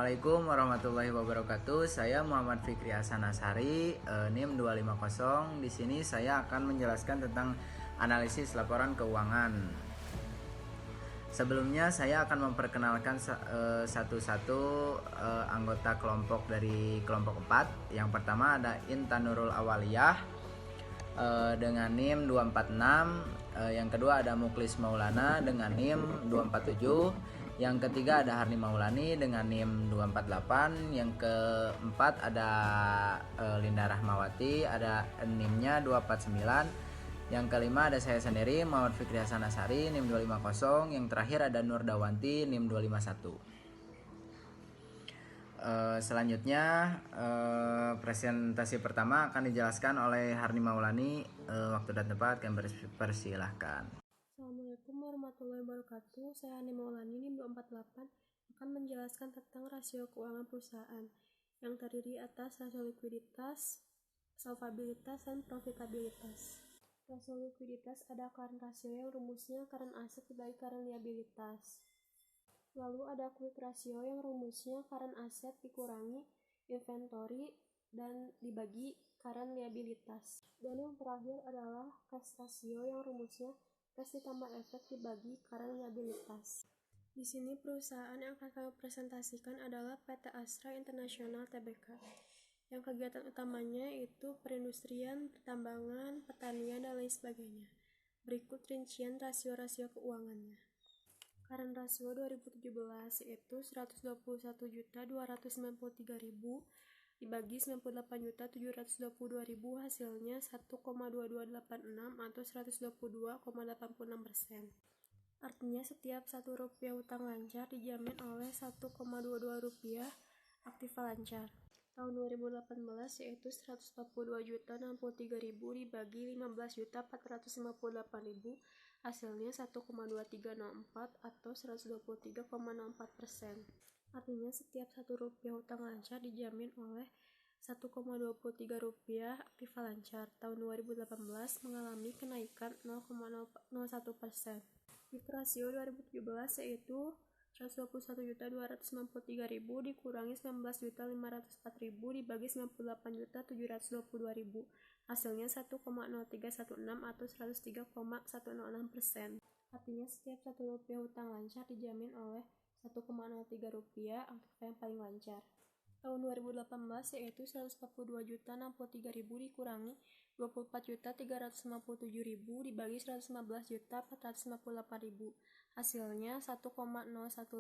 Assalamualaikum warahmatullahi wabarakatuh. Saya Muhammad Fikri Hasan Ashari, NIM 250. Di sini saya akan menjelaskan tentang analisis laporan keuangan. Sebelumnya saya akan memperkenalkan satu-satu anggota kelompok dari kelompok 4. Yang pertama ada Intan Nurul Awaliyah dengan NIM 246. Yang kedua ada Muklis Maulana dengan NIM 247. Yang ketiga ada Harni Maulani dengan NIM 248. Yang keempat ada Linda Rahmawati, ada NIM-nya 249. Yang kelima ada saya sendiri Muhammad Fikri Hasan Ashari NIM 250. Yang terakhir ada Nur Dawanti NIM 251. Selanjutnya presentasi pertama akan dijelaskan oleh Harni Maulani. Waktu dan tempat kami persilahkan. Assalamualaikum warahmatullahi wabarakatuh. Saya Hani Maulani NIM 248 akan menjelaskan tentang rasio keuangan perusahaan yang terdiri atas rasio likuiditas, solvabilitas, dan profitabilitas. Rasio likuiditas ada current ratio yang rumusnya current asset dibagi current liabilitas. Lalu ada quick ratio yang rumusnya current asset dikurangi inventory dan dibagi current liabilitas. Dan yang terakhir adalah cash ratio yang rumusnya cash ditambah efek dibagi current liabilitas. Di sini perusahaan yang akan kami presentasikan adalah PT Astra International Tbk. Yang kegiatan utamanya itu perindustrian, pertambangan, pertanian, dan lain sebagainya. Berikut rincian rasio-rasio keuangannya. Current rasio 2017 yaitu 121.293.000 dibagi 98.722.000, hasilnya 1,2286 atau 122,86%. Artinya setiap Rp1 hutang lancar dijamin oleh Rp1,22 aktiva lancar. Tahun 2018 yaitu 142.063.000 dibagi 15.458.000, hasilnya 1,2304 atau 123,64%. Artinya setiap Rp1 hutang lancar dijamin oleh Rp1,23 aktiva lancar. Tahun 2018 mengalami kenaikan 0,01%. Quick ratio 2017 yaitu 121.293.000 dikurangi 19.504.000 dibagi 98.722.000, hasilnya 1,0316 atau 103,106%. Artinya setiap Rp1 hutang lancar dijamin oleh Rp1,03 aktiva yang paling lancar. Tahun 2018 yaitu 142.063.000 dikurangi 24.357.000 dibagi 115.458.000, hasilnya 1,015 atau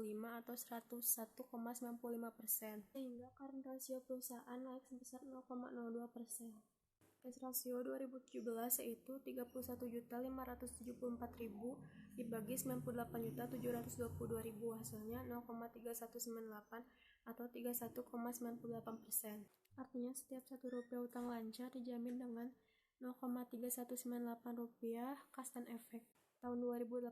101,95%, sehingga current rasio perusahaan naik sebesar 0,02%. Cash ratio 2017 yaitu 31.574.000 dibagi 98.722.000, hasilnya 0,3198 atau 31,98%. Artinya setiap Rp1 hutang lancar dijamin dengan Rp0,3198 kas dan efek. Tahun 2018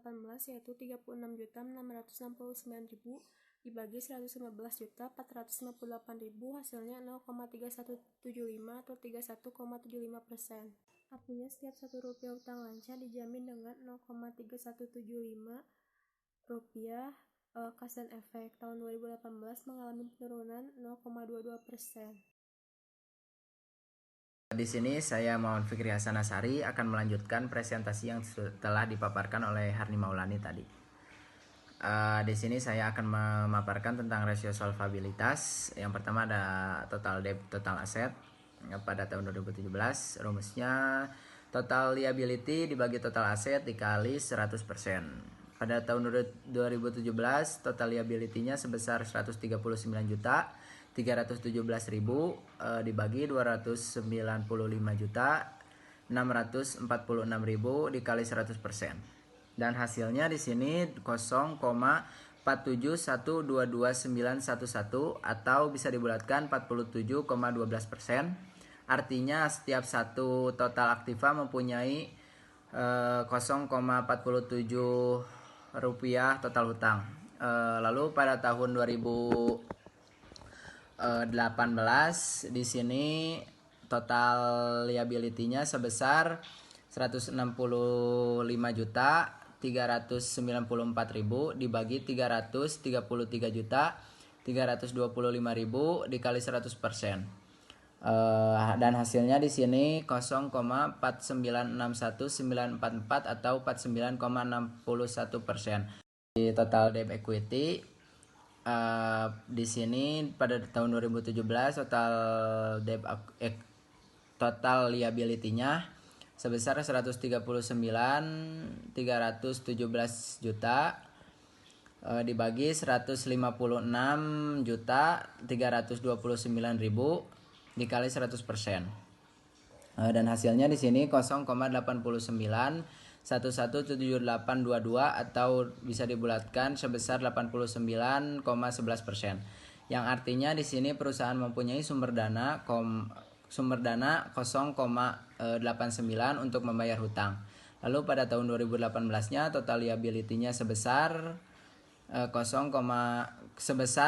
yaitu 36.669.000 dibagi 115.458.000, hasilnya 0,3175 atau 31,75%. Artinya setiap Rp1 hutang lancar dijamin dengan Rp0,3175 kas dan efek. Tahun 2018 mengalami penurunan 0,22%. Di sini saya Muhammad Fikri Hasan Ashari akan melanjutkan presentasi yang telah dipaparkan oleh Harni Maulani tadi. Di sini saya akan memaparkan tentang rasio solvabilitas. Yang pertama ada total debt total asset pada tahun 2017. Rumusnya total liability dibagi total aset dikali 100%. Pada tahun 2017 total liability-nya sebesar 139.317.000 dibagi 295.646.000 dikali 100%. Dan hasilnya di sini 0,47122.911 atau bisa dibulatkan 47,12%. Artinya setiap satu total aktiva mempunyai 0,47 rupiah total hutang. Lalu pada tahun 2018 di sini total liability-nya sebesar 165.394.000 dibagi 333 juta 325.000 dikali 100%. Dan hasilnya di sini 0,4961944 atau 49,61%. Di total debt equity di sini pada tahun 2017 total liability-nya sebesar 139.317 juta dibagi 156.329.000 dikali 100%. Dan hasilnya di sini 0,89117822 atau bisa dibulatkan sebesar 89,11%. Yang artinya di sini perusahaan mempunyai sumber dana 0,89 untuk membayar hutang. Lalu pada tahun 2018-nya total liability-nya sebesar 165.394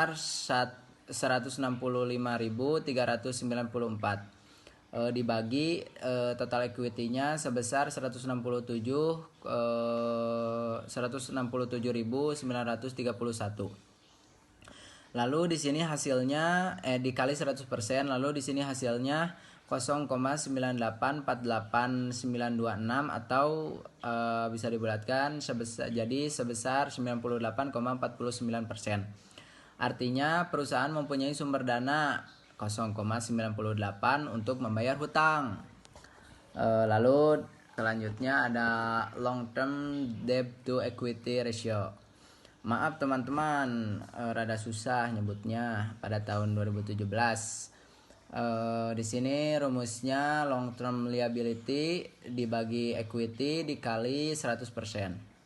dibagi total equity-nya sebesar 167.931. Lalu di sini hasilnya dikali 100%, lalu di sini hasilnya 0,984896 atau bisa dibulatkan sebesar 98,49%. Artinya perusahaan mempunyai sumber dana 0,98 untuk membayar hutang. Lalu selanjutnya ada long term debt to equity ratio. Maaf teman-teman, rada susah nyebutnya pada tahun 2017. Di sini rumusnya long term liability dibagi equity dikali 100%.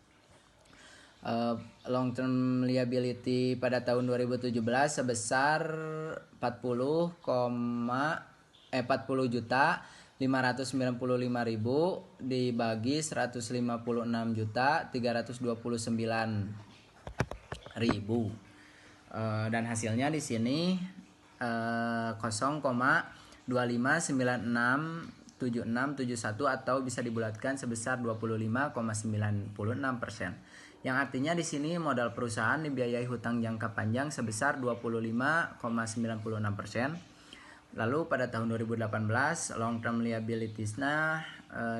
Long term liability pada tahun 2017 sebesar 40 juta 595.000 dibagi 156 juta 329.000. Dan hasilnya di sini 0,25967671 atau bisa dibulatkan sebesar 25,96%. Yang artinya di sini modal perusahaan dibiayai hutang jangka panjang sebesar 25,96%. Lalu pada tahun 2018 long term liabilities-nya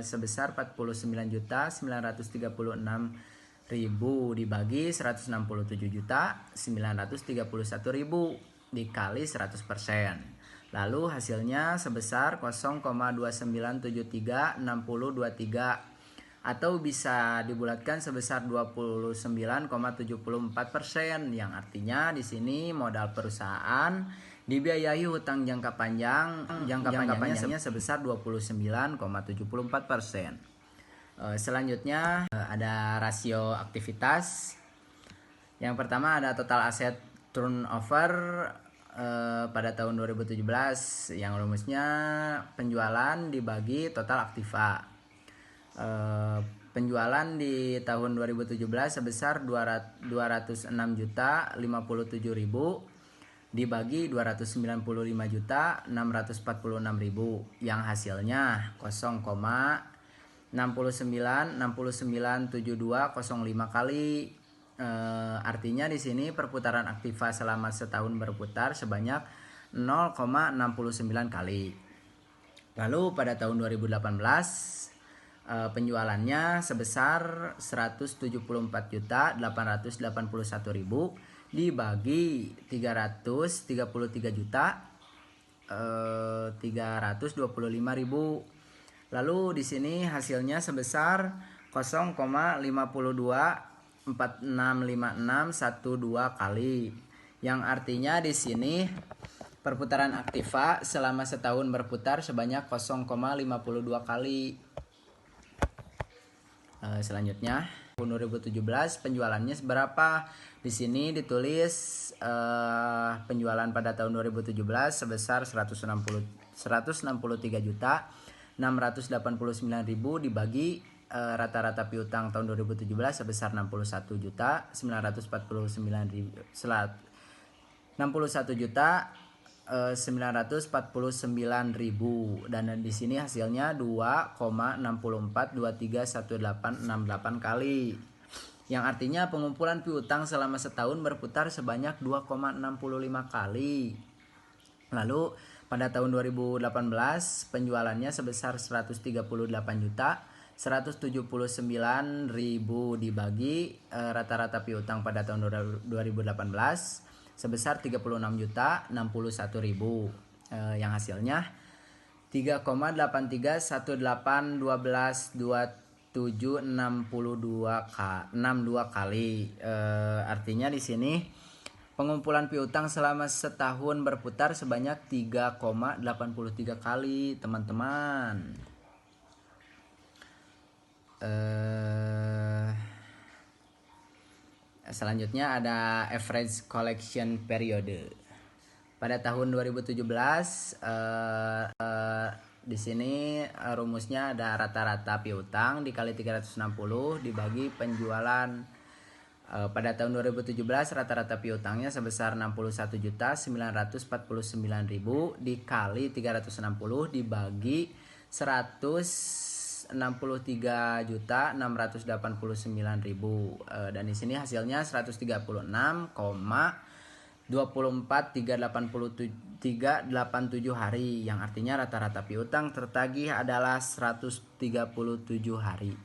sebesar 49.936.000 dibagi 167.931.000 dikali 100%. Lalu hasilnya sebesar 0,29736023 atau bisa dibulatkan sebesar 29,74%, yang artinya di sini modal perusahaan dibiayai hutang jangka panjangnya sebesar 29,74%. Selanjutnya ada rasio aktivitas. Yang pertama ada total aset turnover pada tahun 2017 yang rumusnya penjualan dibagi total aktiva. Penjualan di tahun 2017 sebesar 206.057.000 dibagi 295.646.000 yang hasilnya 0,69697205 kali. Artinya di sini perputaran aktiva selama setahun berputar sebanyak 0,69 kali. Lalu pada tahun 2018 penjualannya sebesar 174.881.000 dibagi 333.325.000. Lalu di sini hasilnya sebesar 0,52465612 kali. Yang artinya di sini perputaran aktiva selama setahun berputar sebanyak 0,52 kali. Selanjutnya tahun 2017 penjualannya seberapa? Di sini ditulis penjualan pada tahun 2017 sebesar 163.689.000 dibagi rata-rata piutang tahun 2017 sebesar 61.949.000 dan di sini hasilnya 2,64231868 kali. yang artinya pengumpulan piutang selama setahun berputar sebanyak 2,65 kali. Lalu pada tahun 2018 penjualannya sebesar 138 juta 179.000 dibagi rata-rata piutang pada tahun 2018 sebesar 36.061.000 yang hasilnya 3,8318122762 kali. Artinya di sini pengumpulan piutang selama setahun berputar sebanyak 3,83 kali, teman-teman. Selanjutnya ada average collection period. Pada tahun 2017 di sini rumusnya ada rata-rata piutang dikali 360 dibagi penjualan. Pada tahun 2017 rata-rata piutangnya sebesar 61.949.000 dikali 360 dibagi 163.689.000 dan di sini hasilnya 136,24387 hari, yang artinya rata-rata piutang tertagih adalah 137 hari.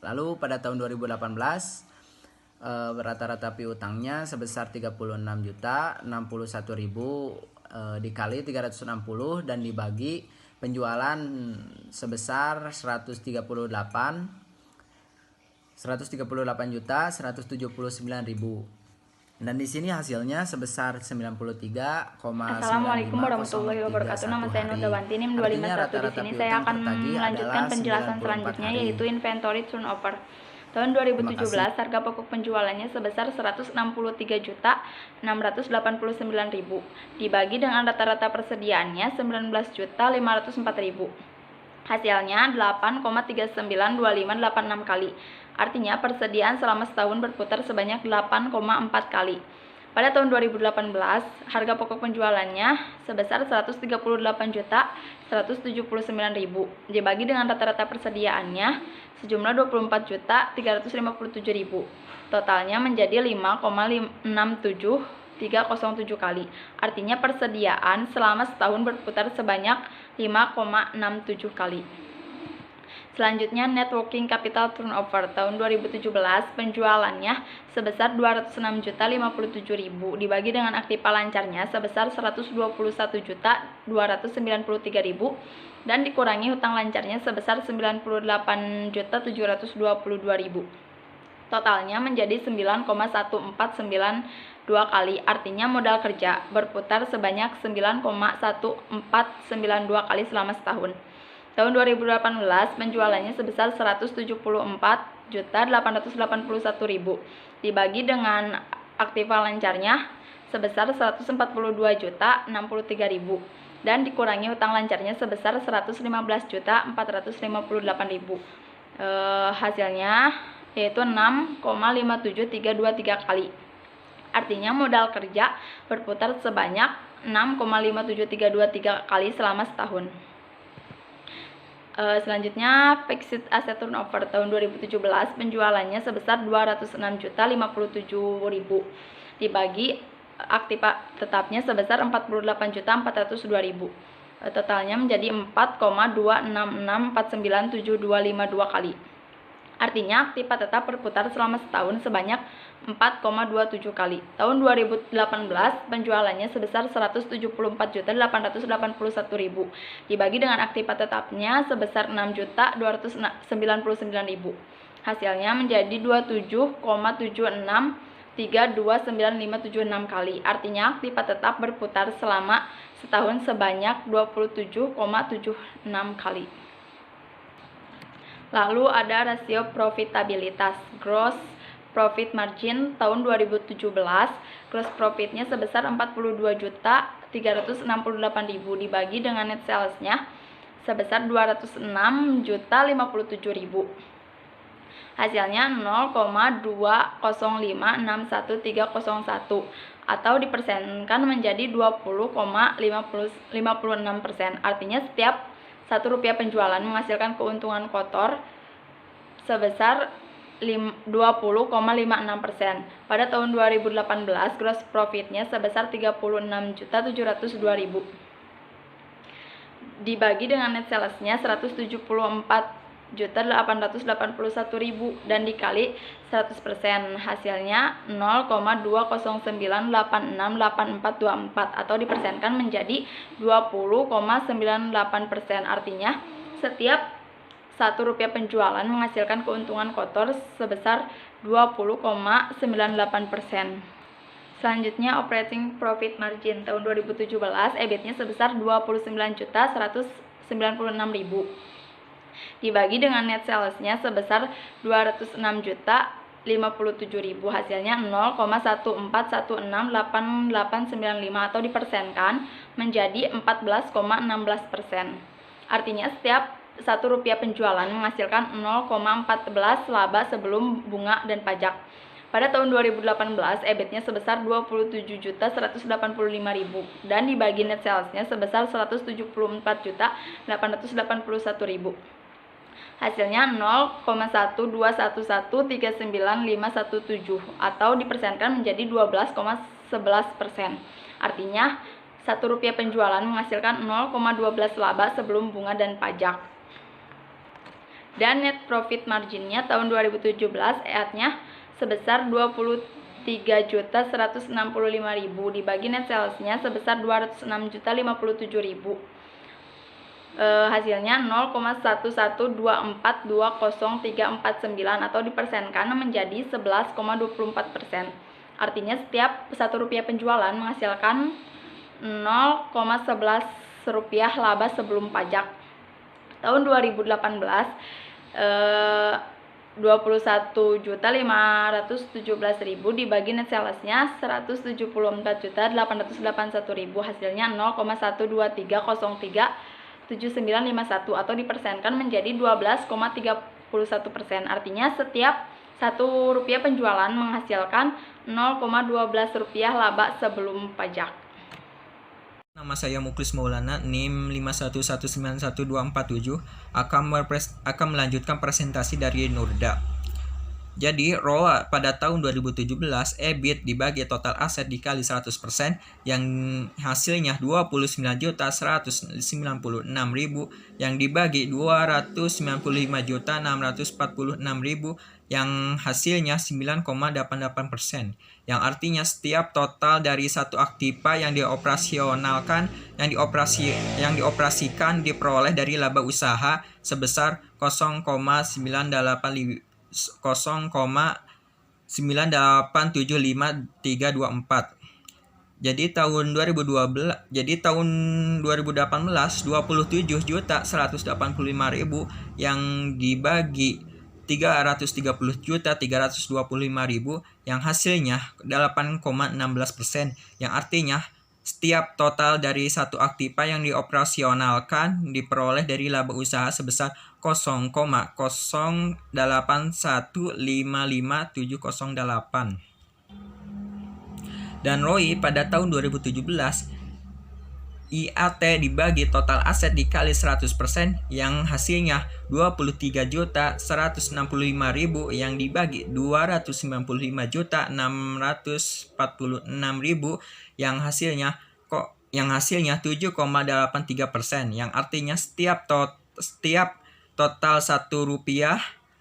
Lalu pada tahun 2018 rata-rata piutangnya sebesar 36.061.000 dikali 360 dan dibagi penjualan sebesar 138.179.000 dan di sini hasilnya sebesar 93,9531 Assalamualaikum warahmatullahi wabarakatuh. Nama saya Nurdawanti, NIM 251. Di sini saya akan melanjutkan penjelasan selanjutnya, yaitu inventory turnover. Tahun 2017 harga pokok penjualannya sebesar 163.689.000 dibagi dengan rata-rata persediaannya 19.504.000. Hasilnya 8,392586 kali. Artinya persediaan selama setahun berputar sebanyak 8,4 kali. Pada tahun 2018, harga pokok penjualannya sebesar 138.179.000 dibagi dengan rata-rata persediaannya sejumlah 24.357.000. Totalnya menjadi 5,67307 kali. Artinya persediaan selama setahun berputar sebanyak 5,67 kali. Selanjutnya net working capital turnover tahun 2017 penjualannya sebesar 206.057.000 dibagi dengan aktiva lancarnya sebesar 121.293.000 dan dikurangi hutang lancarnya sebesar 98.722.000. Totalnya menjadi 9,1492 kali. Artinya modal kerja berputar sebanyak 9,1492 kali selama setahun. Tahun 2018 penjualannya sebesar 174.881.000 dibagi dengan aktiva lancarnya sebesar 142.063.000 dan dikurangi hutang lancarnya sebesar 115.458.000. Hasilnya yaitu 6,57323 kali. Artinya modal kerja berputar sebanyak 6,57323 kali selama setahun. Selanjutnya fixed asset turnover tahun 2017 penjualannya sebesar 206.057.000 dibagi aktiva tetapnya sebesar 48.402.000. Totalnya menjadi 4,266497252 kali. Artinya aktiva tetap berputar selama setahun sebanyak 4,27 kali. Tahun 2018 penjualannya sebesar 174.881.000 dibagi dengan aktiva tetapnya sebesar 6.299.000. Hasilnya menjadi 27,76329576 kali. Artinya aktiva tetap berputar selama setahun sebanyak 27,76 kali. Lalu ada rasio profitabilitas gross profit margin tahun 2017. Gross profitnya sebesar 42.368.000 dibagi dengan net salesnya sebesar 206.057.000. Hasilnya 0,2056131 atau dipersenkan menjadi 20,56%. Artinya setiap Rp1 penjualan menghasilkan keuntungan kotor sebesar 20,56%. Pada tahun 2018, gross profitnya sebesar 36.702.000. Dibagi dengan net salesnya 174.881.000 dan dikali 100%, hasilnya 0,209868424 atau dipersenkan menjadi 20,98%. Artinya setiap Rp1 penjualan menghasilkan keuntungan kotor sebesar 20,98%. Selanjutnya operating profit margin tahun 2017, EBIT-nya sebesar 29.196.000. Dibagi dengan net sales-nya sebesar 206.057.000, hasilnya 0,14168895 atau dipersenkan menjadi 14,16%. Artinya setiap Rp1 penjualan menghasilkan 0,14 laba sebelum bunga dan pajak. Pada tahun 2018, EBIT-nya sebesar 27.185.000 dan dibagi net sales-nya sebesar 174.881.000. Hasilnya 0,121139517 atau dipersenkan menjadi 12,11%. Artinya Rp1 penjualan menghasilkan 0,12 laba sebelum bunga dan pajak. Dan net profit margin-nya tahun 2017 EAT-nya sebesar 23.165.000 dibagi net sales-nya sebesar 206.057.000. Hasilnya 0,112420349 atau dipersenkan menjadi 11,24%. Artinya setiap Rp1 penjualan menghasilkan 0,11 rupiah laba sebelum pajak. Tahun 2018 21.517.000 dibagi net sales-nya 174.881.000, hasilnya 0,123037951 atau dipersenkan menjadi 12,31%. Artinya setiap Rp1 penjualan menghasilkan 0,12 rupiah laba sebelum pajak. Nama saya Muklis Maulana, NIM 511912447, akan melanjutkan presentasi dari Nurda. Jadi, ROA pada tahun 2017, EBIT dibagi total aset dikali 100%, yang hasilnya 29.196.000, yang dibagi 295.646.000, yang hasilnya 9,88%, yang artinya setiap total dari satu aktiva yang dioperasionalkan yang dioperasikan diperoleh dari laba usaha sebesar 0,9875324. Jadi tahun 2018 27.185.000 yang dibagi 330.325.000 yang hasilnya 8,16%, yang artinya setiap total dari satu aktiva yang dioperasionalkan diperoleh dari laba usaha sebesar 0,08155708. Dan ROI pada tahun 2017, IAT dibagi total aset dikali 100%, yang hasilnya 23.165.000 yang dibagi 295.646.000 yang hasilnya 7,83%, yang artinya setiap total Rp1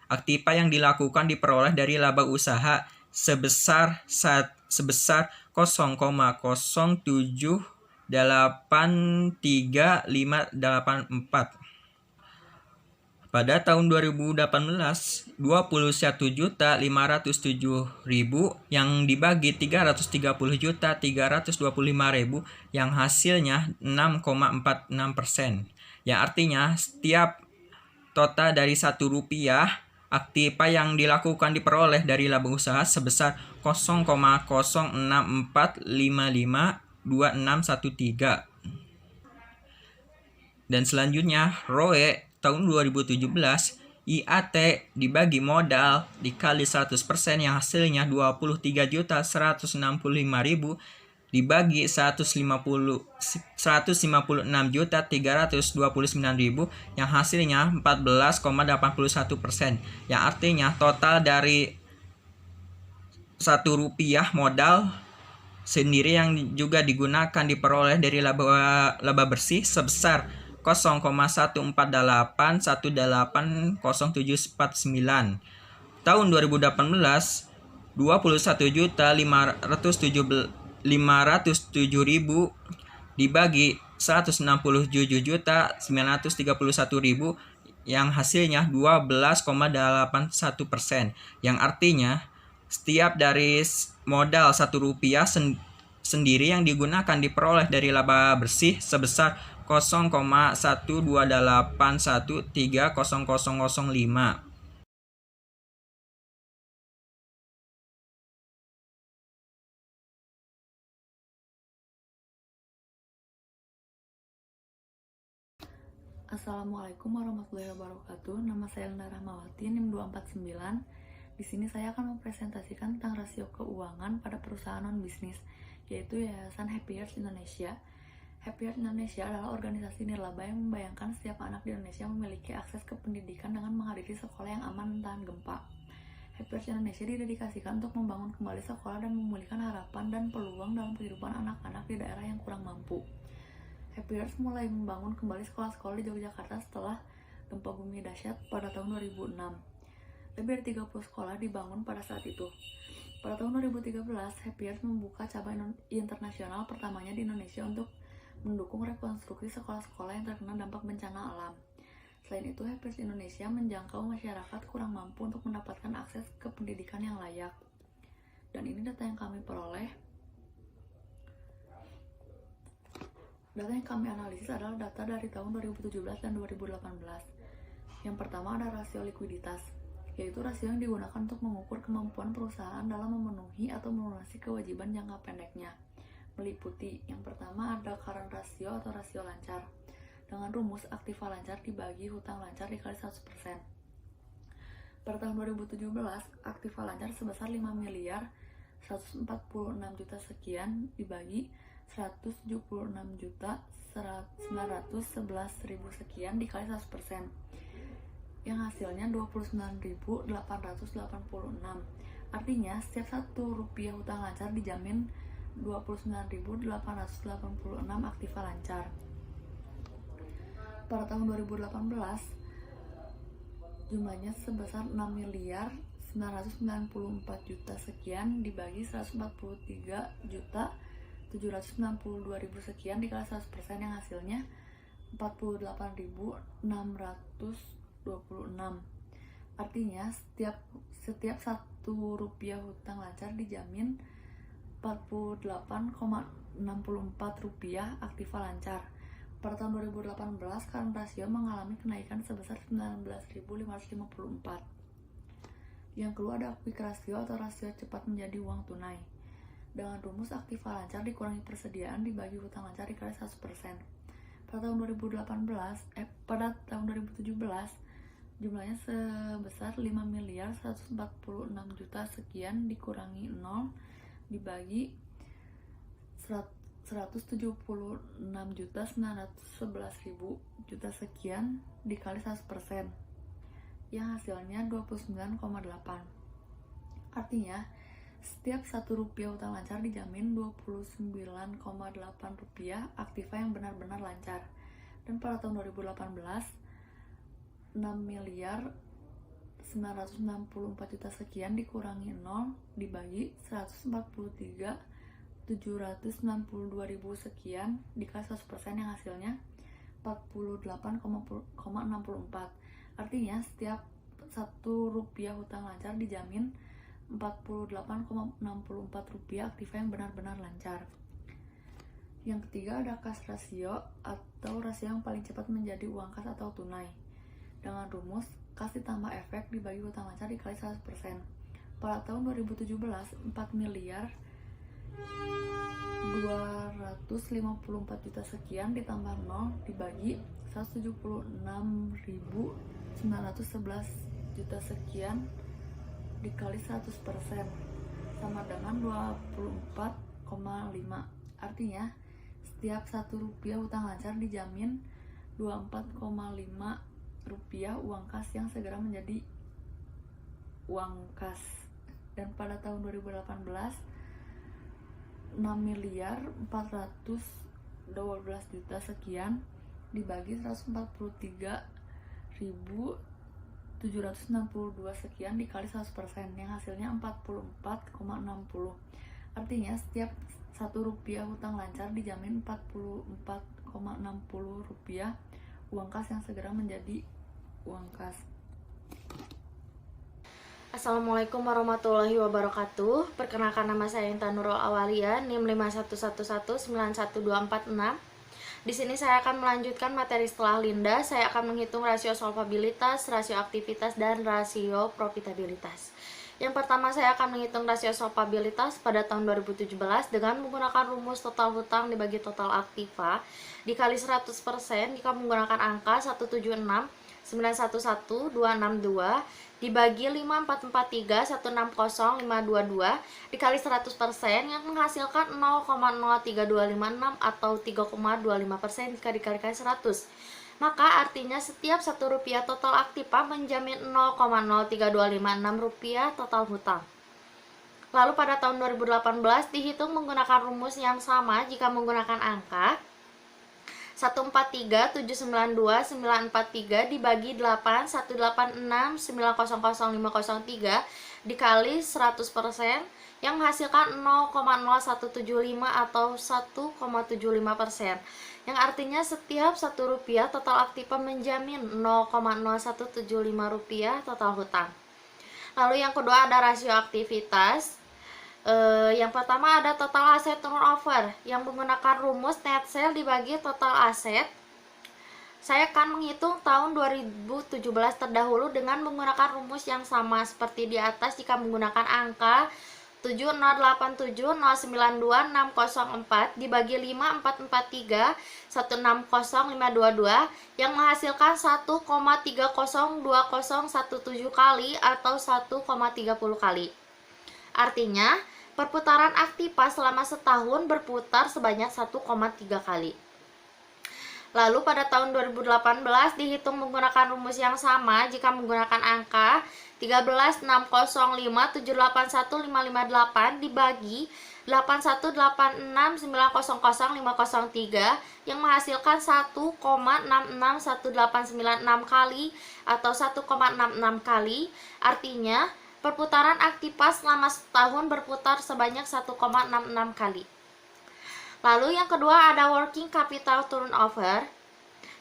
aktiva yang dilakukan diperoleh dari laba usaha sebesar 0,078354. Pada tahun 2018, 21.507.000 yang dibagi 330.325.000 yang hasilnya 6,46%. Yang artinya setiap total dari Rp1 aktiva yang dilakukan diperoleh dari laba usaha sebesar 0,0455252613. Dan selanjutnya ROE tahun 2017, IAT dibagi modal dikali 100% yang hasilnya 23.165.000 dibagi 156.329.000 yang hasilnya 14,81%, yang artinya total dari Rp1 modal sendiri yang juga digunakan diperoleh dari laba bersih sebesar 0,1418180749. Tahun 2018 21.507.000 dibagi 167.931.000 yang hasilnya 12,81%, yang artinya setiap dari modal Rp1 sendiri yang digunakan diperoleh dari laba bersih sebesar 0,128130005. Assalamualaikum warahmatullahi wabarakatuh. Nama saya Lina Rahmawati, NIM 249. Di sini saya akan mempresentasikan tentang rasio keuangan pada perusahaan non-bisnis, yaitu Yayasan Happy Earth Indonesia. Happy Earth Indonesia adalah organisasi nirlaba yang membayangkan setiap anak di Indonesia memiliki akses ke pendidikan dengan menghadiri sekolah yang aman dan tahan gempa. Happy Earth Indonesia didedikasikan untuk membangun kembali sekolah dan memulihkan harapan dan peluang dalam kehidupan anak-anak di daerah yang kurang mampu. Happy Earth mulai membangun kembali sekolah-sekolah di Yogyakarta setelah gempa bumi dahsyat pada tahun 2006. Lebih dari 30 sekolah dibangun pada saat itu. Pada tahun 2013, Happy Earth membuka cabang internasional pertamanya di Indonesia untuk mendukung rekonstruksi sekolah-sekolah yang terkena dampak bencana alam. Selain itu, Happy Earth Indonesia menjangkau masyarakat kurang mampu untuk mendapatkan akses ke pendidikan yang layak. Dan ini data yang kami peroleh. Data yang kami analisis adalah data dari tahun 2017 dan 2018. Yang pertama ada rasio likuiditas, yaitu rasio yang digunakan untuk mengukur kemampuan perusahaan dalam memenuhi atau melunasi kewajiban jangka pendeknya. Meliputi yang pertama ada current ratio atau rasio lancar, dengan rumus aktiva lancar dibagi hutang lancar dikali 100%. Pada tahun 2017, aktiva lancar sebesar 5 miliar 146 juta sekian dibagi 176.911.000 sekian dikali 100%, yang hasilnya 29.886. Artinya setiap Rp1 hutang lancar dijamin 29.886 aktiva lancar. Pada tahun 2018 jumlahnya sebesar 6 miliar 994 juta sekian dibagi 143.792.000 sekian dikali 100%, yang hasilnya 48.626. Artinya setiap Rp1 hutang lancar dijamin Rp48,64 aktiva lancar. Pada tahun 2018, current ratio mengalami kenaikan sebesar 19.554. Yang kedua ada quick ratio atau rasio cepat menjadi uang tunai. Dengan rumus aktiva lancar dikurangi persediaan dibagi hutang lancar dikali 100%. Pada tahun 2017 jumlahnya sebesar 5 miliar 146 juta sekian dikurangi 0 dibagi 176.911.000 juta sekian dikali 100%, yang hasilnya 29,8. Artinya setiap Rp1 hutang lancar dijamin Rp29,8 aktiva yang benar-benar lancar. Dan pada tahun 2018 6 miliar 964 juta sekian dikurangi 0 dibagi 143.792.000 sekian dikali 100%, yang hasilnya 48,64. Artinya setiap Rp1 hutang lancar dijamin Rp48,64 aktiva yang benar-benar lancar. Yang ketiga ada cash ratio atau rasio yang paling cepat menjadi uang kas atau tunai. Dengan rumus kas ditambah efek dibagi hutang lancar dikali 100%. Pada tahun 2017 4 miliar 254 juta sekian ditambah 0 dibagi 176.911 juta sekian dikali 100% sama dengan 24,5. Artinya, setiap Rp1 hutang lancar dijamin Rp24,5 uang kas yang segera menjadi uang kas. Dan pada tahun 2018, 6.412.000.000 sekian dibagi 143.762 sekian dikali 100%, yang hasilnya 44,60. Artinya setiap Rp1 hutang lancar dijamin Rp44,60 uang kas yang segera menjadi uang kas. Assalamualaikum warahmatullahi wabarakatuh. Perkenalkan, nama saya Intan Nurul Awalia, NIM 5111912446. Di sini saya akan melanjutkan materi setelah Linda. Saya akan menghitung rasio solvabilitas, rasio aktivitas, dan rasio profitabilitas. Yang pertama, saya akan menghitung rasio solvabilitas pada tahun 2017 dengan menggunakan rumus total hutang dibagi total aktiva dikali 100% jika menggunakan angka 176 911 262 dibagi 5443 160 522 dikali 100% yang menghasilkan 0,03256 atau 3,25% jika dikalikan 100. Maka artinya setiap Rp1 total aktiva menjamin 0,03256 rupiah total hutang. Lalu pada tahun 2018 dihitung menggunakan rumus yang sama jika menggunakan angka 143.792.943 dibagi 8 186 900 503 dikali 100% yang menghasilkan 0,0175 atau 1,75%, yang artinya setiap Rp1 total aktiva menjamin 0,0175 rupiah total hutang. Lalu yang kedua ada rasio aktivitas. Yang pertama ada total aset turnover yang menggunakan rumus net sale dibagi total aset. Saya akan menghitung tahun 2017 terdahulu dengan menggunakan rumus yang sama seperti di atas jika menggunakan angka 70870926004 dibagi 5443 160522 yang menghasilkan 1,302017 kali atau 1,30 kali. Artinya perputaran aktiva selama setahun berputar sebanyak 1,3 kali. Lalu pada tahun 2018 dihitung menggunakan rumus yang sama jika menggunakan angka 136057815558 dibagi 81869000503 yang menghasilkan 1,661896 kali atau 1,66 kali. Artinya perputaran aktiva selama setahun berputar sebanyak 1,66 kali. Lalu yang kedua ada working capital turnover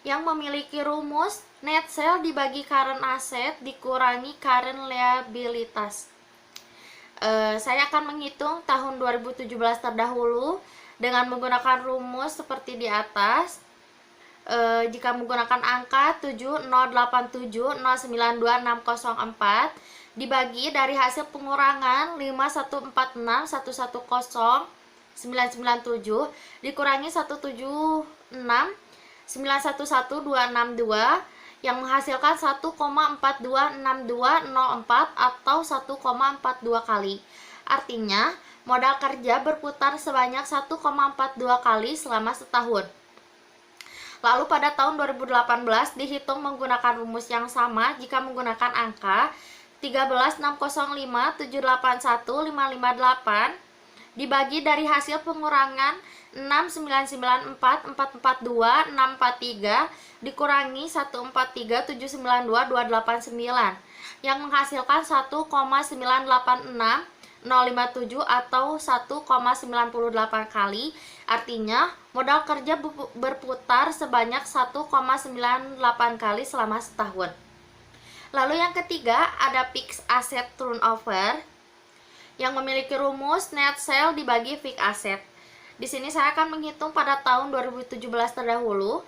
yang memiliki rumus net sale dibagi current asset dikurangi current liabilitas. Saya akan menghitung tahun 2017 terdahulu dengan menggunakan rumus seperti di atas. Jika menggunakan angka 70870926004 dibagi dari hasil pengurangan 5146110 dikurangi 176 911262 yang menghasilkan 1,426204 atau 1,42 kali. Artinya modal kerja berputar sebanyak 1,42 kali selama setahun. Lalu pada tahun 2018 dihitung menggunakan rumus yang sama jika menggunakan angka 136057815558 dibagi dari hasil pengurangan 6994442 dikurangi 14379229 yang menghasilkan 1,986057 atau 1,98 kali. Artinya modal kerja berputar sebanyak 1,98 kali selama setahun. Lalu yang ketiga ada fixed asset turnover yang memiliki rumus net sale dibagi fixed asset. Di sini saya akan menghitung pada tahun 2017 terdahulu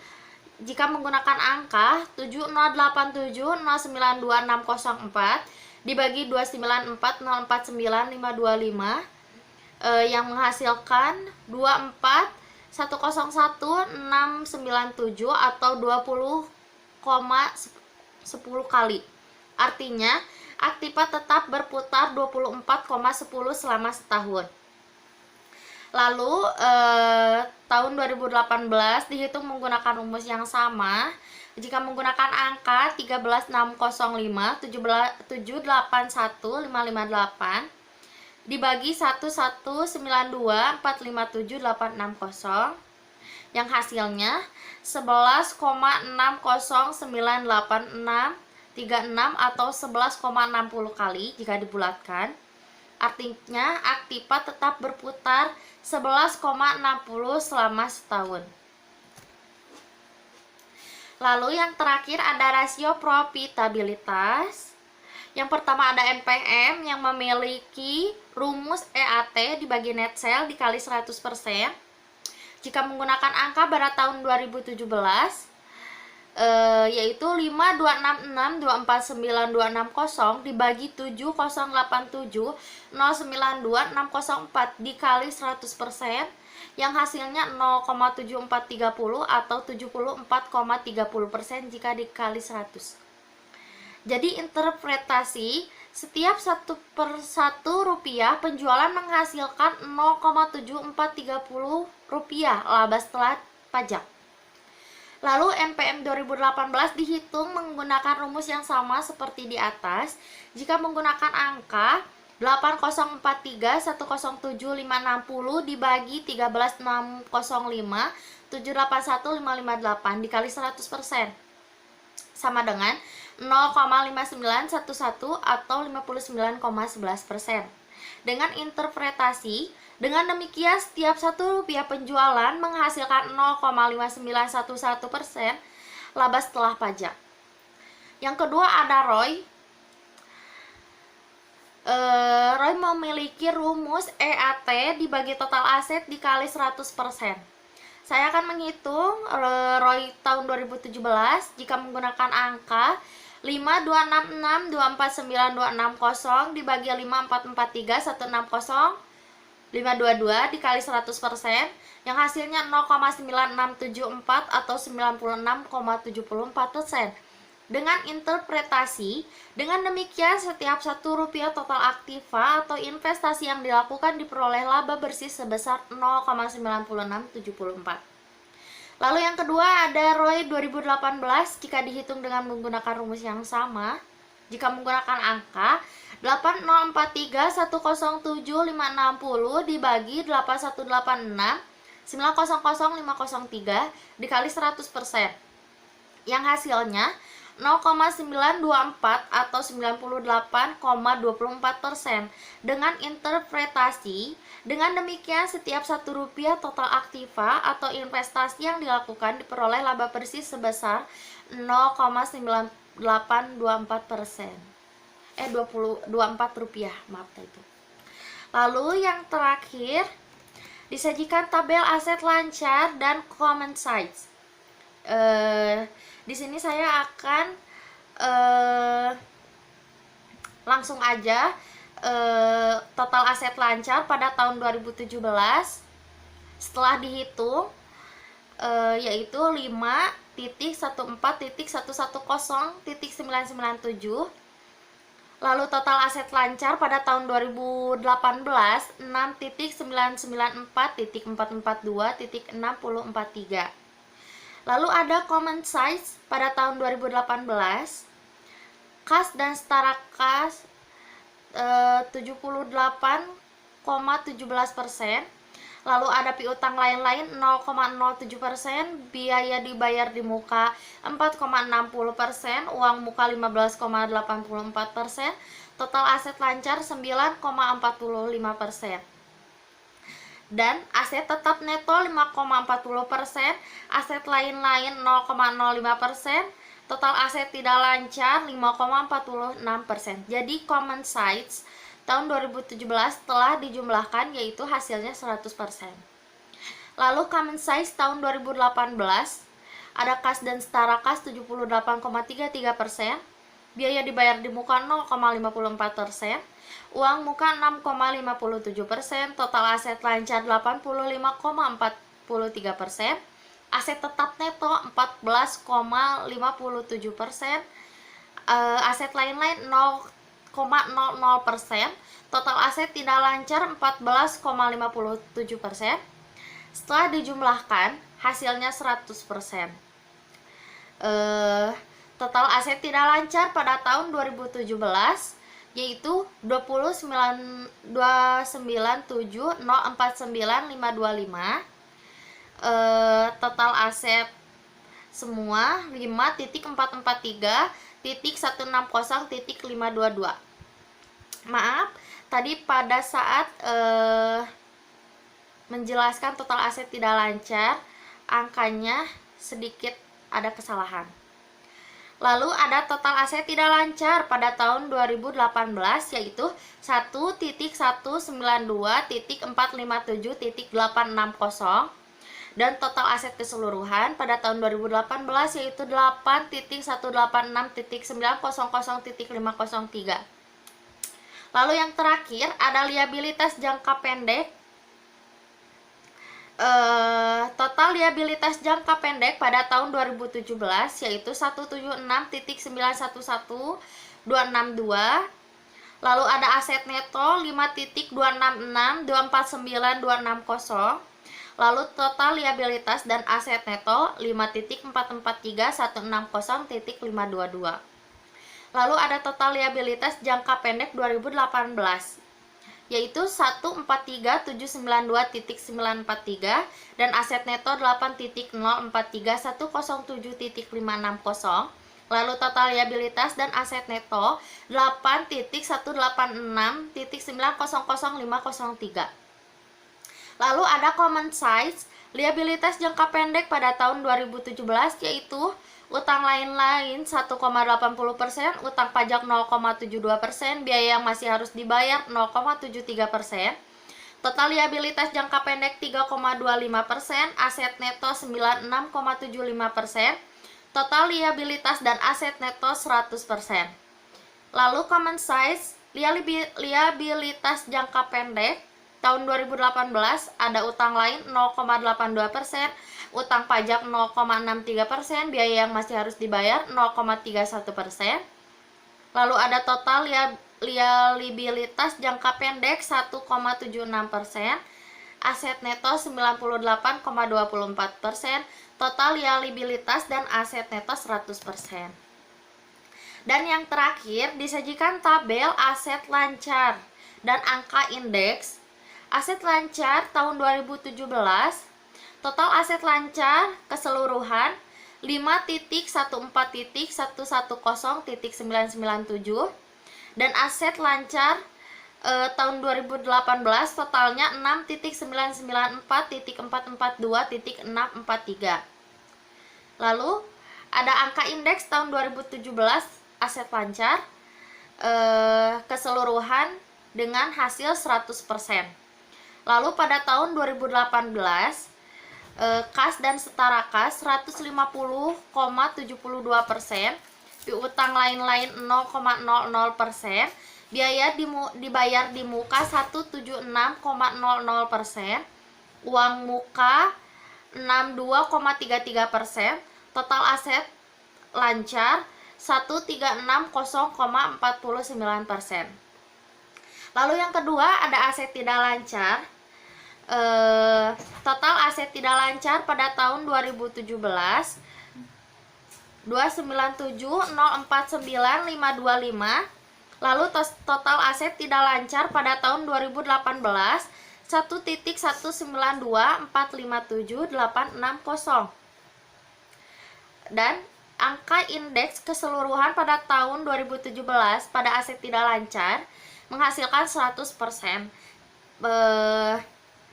jika menggunakan angka 70870926004 dibagi 294049525 yang menghasilkan 241010697 atau 20,10 kali. Artinya aktiva tetap berputar 24,10 selama setahun. Lalu tahun 2018 dihitung menggunakan rumus yang sama. Jika menggunakan angka 13.605 781.558 dibagi 1192.457.860 yang hasilnya 11,6098636 atau 11,60 kali jika dibulatkan. Artinya aktiva tetap berputar 11,60 selama setahun. Lalu yang terakhir ada rasio profitabilitas. Yang pertama ada NPM yang memiliki rumus EAT dibagi net sale dikali 100%. Jika menggunakan angka pada tahun 2017 yaitu 526624960 dibagi 7087092 604 dikali 100% yang hasilnya 0,7430 atau 74,30% jika dikali 100. Jadi interpretasi setiap 1 per 1 rupiah penjualan menghasilkan 0,7430 rupiah laba setelah pajak. Lalu NPM 2018 dihitung menggunakan rumus yang sama seperti di atas. Jika menggunakan angka 8043107.560 dibagi 13.605 781.558 dikali 100% sama dengan 0,5911 atau 59,11%. Dengan interpretasi, dengan demikian setiap 1 rupiah penjualan menghasilkan 0,5911% laba setelah pajak. Yang kedua ada ROI. ROI memiliki rumus EAT dibagi total aset dikali 100%. Saya akan menghitung ROI tahun 2017 jika menggunakan angka 526624960 dibagi 5443160 522 dikali 100% yang hasilnya 0,9674 atau 96,74%. Dengan interpretasi, dengan demikian setiap 1 rupiah total aktiva atau investasi yang dilakukan diperoleh laba bersih sebesar 0,9674. Lalu yang kedua ada ROI 2018 jika dihitung dengan menggunakan rumus yang sama. Jika menggunakan angka 8043107.560 dibagi 8186 900503 dikali 100% yang hasilnya 0,924 atau 98,24%. Dengan interpretasi, dengan demikian setiap 1 rupiah total aktiva atau investasi yang dilakukan diperoleh laba bersih sebesar 0,9824%. 24 rupiah, maaf itu. Lalu yang terakhir disajikan tabel aset lancar dan common size. Di sini saya akan langsung aja total aset lancar pada tahun 2017 setelah dihitung yaitu 5.14.110.997. Lalu total aset lancar pada tahun 2018 6.994.442.643. Lalu ada common size pada tahun 2018, kas dan setara kas 78,17%. Lalu ada piutang lain-lain 0,07%, biaya dibayar di muka 4,60%, uang muka 15,84%, total aset lancar 9,45%. Dan aset tetap neto 5,40%, aset lain-lain 0,05%, total aset tidak lancar 5,46%. Jadi common size tahun 2017 telah dijumlahkan yaitu hasilnya 100%. Lalu common size tahun 2018 ada kas dan setara kas 78,33%, biaya dibayar di muka 0,54%, uang muka 6,57%, total aset lancar 85,43%, aset tetap neto 14,57%, aset lain-lain 0,05%, 14,00%. Total aset tidak lancar 14,57%. Setelah dijumlahkan, hasilnya 100%. Total aset tidak lancar pada tahun 2017 yaitu 297049,525. Total aset semua 5.443.160.522. Maaf, tadi pada saat menjelaskan total aset tidak lancar, angkanya sedikit ada kesalahan. Lalu ada total aset tidak lancar pada tahun 2018 yaitu 1.192.457.860 dan total aset keseluruhan pada tahun 2018 yaitu 8.186.900.503. Lalu yang terakhir ada liabilitas jangka pendek. Total liabilitas jangka pendek pada tahun 2017 yaitu 176.911.262. Lalu ada aset neto 5.266.249.260. Lalu total liabilitas dan aset neto 5.443.160.522. Lalu ada total liabilitas jangka pendek 2018 yaitu 143.792.943 dan aset neto 8.043.107.560. Lalu total liabilitas dan aset neto 8.186.900.503. Lalu ada common size liabilitas jangka pendek pada tahun 2017 yaitu utang lain-lain 1,80%, utang pajak 0,72%, biaya yang masih harus dibayar 0,73%. Total liabilitas jangka pendek 3,25%, aset neto 96,75%, total liabilitas dan aset neto 100%. Lalu common size liabilitas jangka pendek tahun 2018 ada utang lain 0,82%, utang pajak 0,63%, biaya yang masih harus dibayar 0,31%. Lalu ada total liabilitas jangka pendek 1,76%, aset neto 98,24%, total liabilitas dan aset neto 100%. Dan yang terakhir disajikan tabel aset lancar dan angka indeks. Aset lancar tahun 2017, total aset lancar keseluruhan 5.14.110.997 dan aset lancar tahun 2018 totalnya 6.994.442.643. Lalu ada angka indeks tahun 2017 aset lancar keseluruhan dengan hasil 100%. Lalu pada tahun 2018 kas dan setara kas 150,72%, piutang lain-lain 0,00%, biaya dibayar di muka 176,00%, uang muka 62,33%, total aset lancar 136,49%. Lalu yang kedua ada aset tidak lancar. Total aset tidak lancar pada tahun 2017 297.049.525. Lalu total aset tidak lancar pada tahun 2018 1.192.457.860. Dan angka indeks keseluruhan pada tahun 2017 pada aset tidak lancar menghasilkan 100%.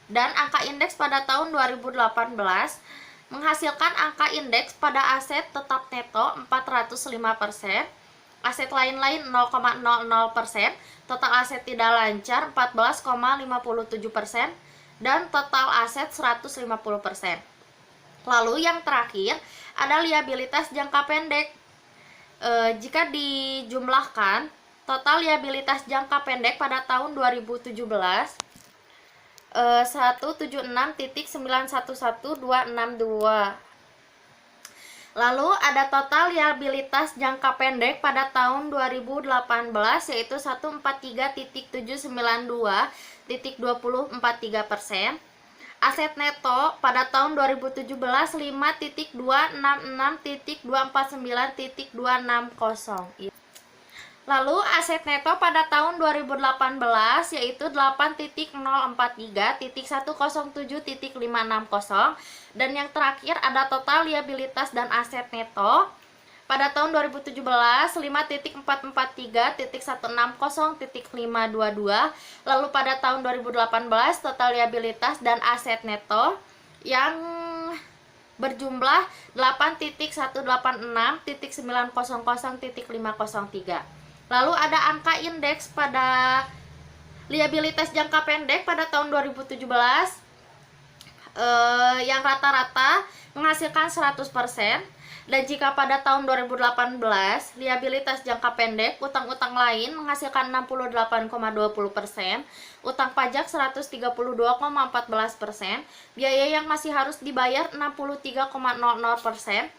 Dan angka indeks pada tahun 2018 menghasilkan angka indeks pada aset tetap neto 405%, aset lain-lain 0,00%, total aset tidak lancar 14,57%, dan total aset 150%. Lalu yang terakhir ada liabilitas jangka pendek. Jika dijumlahkan, total liabilitas jangka pendek pada tahun 2017 176.911262. Lalu ada total liabilitas jangka pendek pada tahun 2018 yaitu 143.792.2043%. Aset neto pada tahun 2017 5.266.249.260. Lalu aset neto pada tahun 2018 yaitu 8.043.107.560 dan yang terakhir ada total liabilitas dan aset neto pada tahun 2017 5.453.160.522. Lalu pada tahun 2018 total liabilitas dan aset neto yang berjumlah 8.186.900.503. Lalu ada angka indeks pada liabilitas jangka pendek pada tahun 2017 yang rata-rata menghasilkan 100%. Dan jika pada tahun 2018 liabilitas jangka pendek utang-utang lain menghasilkan 68,20%, utang pajak 132,14%, biaya yang masih harus dibayar 63,00%.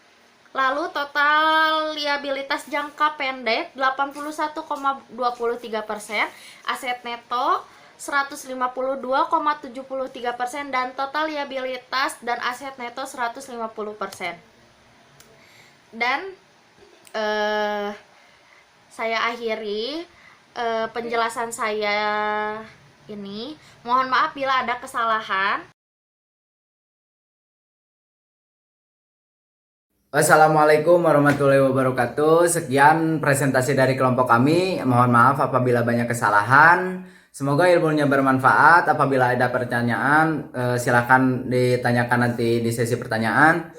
Lalu total liabilitas jangka pendek 81,23%, aset neto 152,73% dan total liabilitas dan aset neto 150%. Dan saya akhiri penjelasan saya ini. Mohon maaf bila ada kesalahan. Wassalamualaikum warahmatullahi wabarakatuh. Sekian presentasi dari kelompok kami. Mohon maaf apabila banyak kesalahan. Semoga ilmunya bermanfaat. Apabila ada pertanyaan, silakan ditanyakan nanti di sesi pertanyaan.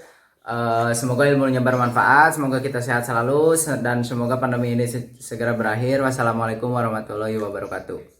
Semoga ilmunya bermanfaat. Semoga kita sehat selalu dan semoga pandemi ini segera berakhir. Wassalamualaikum warahmatullahi wabarakatuh.